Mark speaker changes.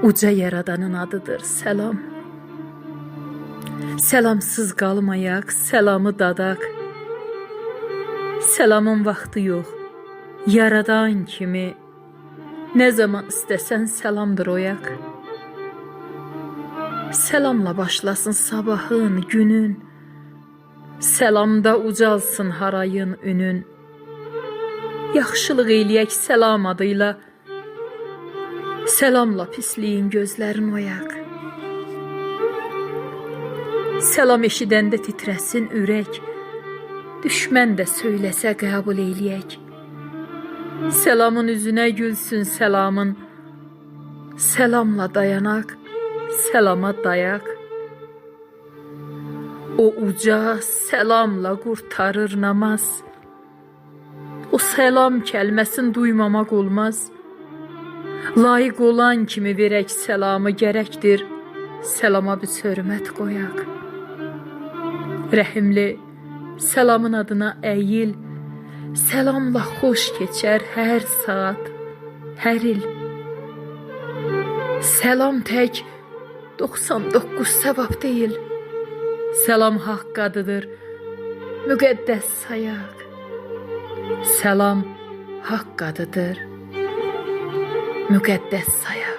Speaker 1: Uca yaradanın adıdır selam. Selamsız qalmayaq, selamı dadaq. Selamın vaxtı yox, yaradan kimi ne zaman istəsən selamdır oyaq. Selamla başlasın sabahın, günün. Selamda ucalsın harayın, ünün. Yaxşılıq eləyək selam adıyla. Selamla pisliyin gözlərin oyaq. Selam eşidəndə titrəsin ürək. Düşmən də söyləsə qəbul eləyək. Selamın üzünə gülsün selamın. Selamla dayanaq, selama dayaq. O uca selamla qurtarır namaz. O selam kəlməsini duymamaq olmaz. Layiq olan kimi verək selamı gərəkdir. Selama biz hörmət qoyaq. Rəhimli, selamın adına əyil. Selamla xoş keçər hər saat, hər il. Selam tək 99 səvab deyil. Selam haqq adıdır, müqəddəs sayaq. Selam haqq adıdır, müqəddəs sayaq.